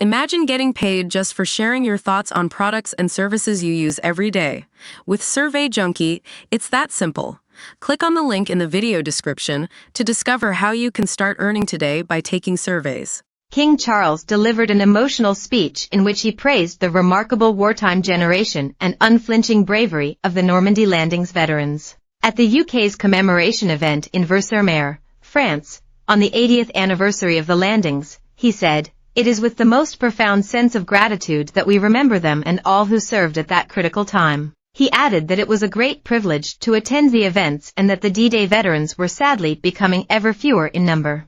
Imagine getting paid just for sharing your thoughts on products and services you use every day. With Survey Junkie, it's that simple. Click on the link in the video description to discover how you can start earning today by taking surveys. King Charles delivered an emotional speech in which he praised the remarkable wartime generation and unflinching bravery of the Normandy landings veterans. At the UK's commemoration event in Vers-sur-Mer, France, on the 80th anniversary of the landings, he said, "It is with the most profound sense of gratitude that we remember them and all who served at that critical time." He added that it was a great privilege to attend the events and that the D-Day veterans were sadly becoming ever fewer in number.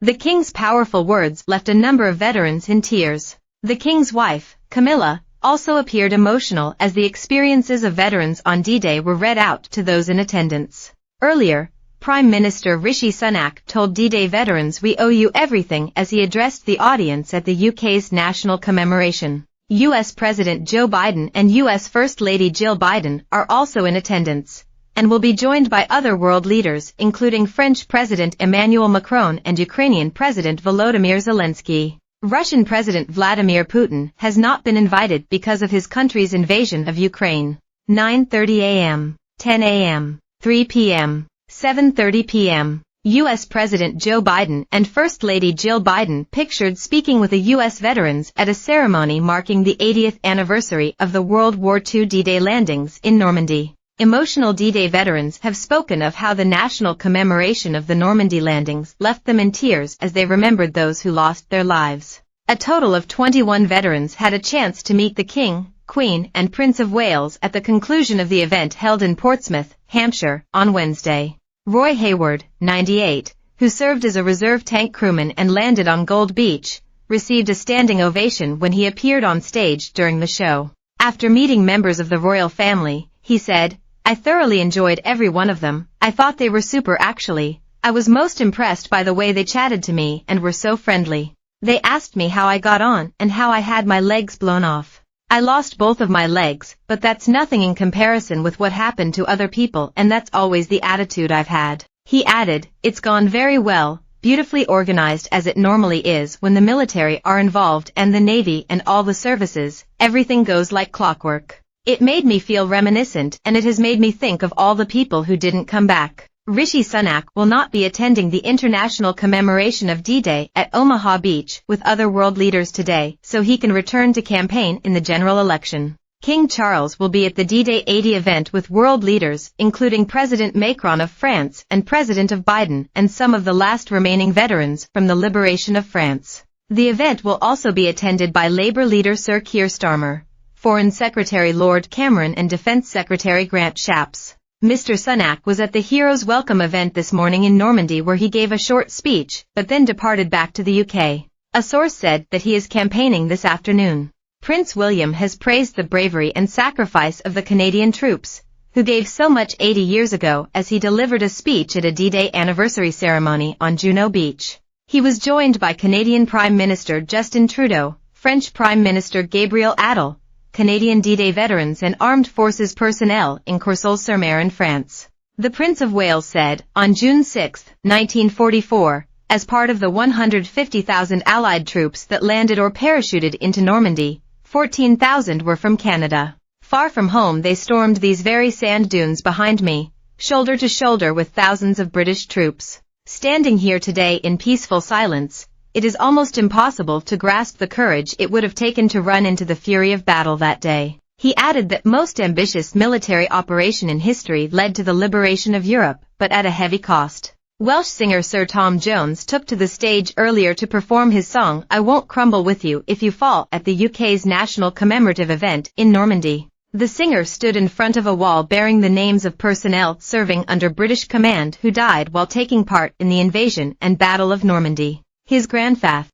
The King's powerful words left a number of veterans in tears. The King's wife, Camilla, also appeared emotional as the experiences of veterans on D-Day were read out to those in attendance. Earlier, Prime Minister Rishi Sunak told D-Day veterans we owe you everything as he addressed the audience at the UK's national commemoration. US President Joe Biden and US First Lady Jill Biden are also in attendance, and will be joined by other world leaders including French President Emmanuel Macron and Ukrainian President Volodymyr Zelensky. Russian President Vladimir Putin has not been invited because of his country's invasion of Ukraine. 9:30 a.m., 10 a.m., 3 p.m., 7:30 p.m. U.S. President Joe Biden and First Lady Jill Biden pictured speaking with the U.S. veterans at a ceremony marking the 80th anniversary of the World War II D-Day landings in Normandy. Emotional D-Day veterans have spoken of how the national commemoration of the Normandy landings left them in tears as they remembered those who lost their lives. A total of 21 veterans had a chance to meet the King, Queen, and Prince of Wales at the conclusion of the event held in Portsmouth, Hampshire, on Wednesday. Roy Hayward, 98, who served as a reserve tank crewman and landed on Gold Beach, received a standing ovation when he appeared on stage during the show. After meeting members of the royal family, he said, "I thoroughly enjoyed every one of them. I thought they were super actually. I was most impressed by the way they chatted to me and were so friendly. They asked me how I got on and how I had my legs blown off. I lost both of my legs, but that's nothing in comparison with what happened to other people, and that's always the attitude I've had." He added, "It's gone very well, beautifully organized as it normally is when the military are involved and the Navy and all the services, everything goes like clockwork. It made me feel reminiscent and it has made me think of all the people who didn't come back." Rishi Sunak will not be attending the international commemoration of D-Day at Omaha Beach with other world leaders today, so he can return to campaign in the general election. King Charles will be at the D-Day 80 event with world leaders, including President Macron of France and President of Biden and some of the last remaining veterans from the liberation of France. The event will also be attended by Labour leader Sir Keir Starmer, Foreign Secretary Lord Cameron and Defence Secretary Grant Shapps. Mr. Sunak was at the Heroes Welcome event this morning in Normandy where he gave a short speech, but then departed back to the UK. A source said that he is campaigning this afternoon. Prince William has praised the bravery and sacrifice of the Canadian troops, who gave so much 80 years ago as he delivered a speech at a D-Day anniversary ceremony on Juno Beach. He was joined by Canadian Prime Minister Justin Trudeau, French Prime Minister Gabriel Attal, Canadian D-Day veterans and armed forces personnel in Courseulles-sur-Mer in France. The Prince of Wales said, on June 6, 1944, as part of the 150,000 Allied troops that landed or parachuted into Normandy, 14,000 were from Canada. Far from home they stormed these very sand dunes behind me, shoulder to shoulder with thousands of British troops. Standing here today in peaceful silence, it is almost impossible to grasp the courage it would have taken to run into the fury of battle that day. He added that most ambitious military operation in history led to the liberation of Europe, but at a heavy cost. Welsh singer Sir Tom Jones took to the stage earlier to perform his song I Won't Crumble With You If You Fall at the UK's national commemorative event in Normandy. The singer stood in front of a wall bearing the names of personnel serving under British command who died while taking part in the invasion and Battle of Normandy. His grandfather,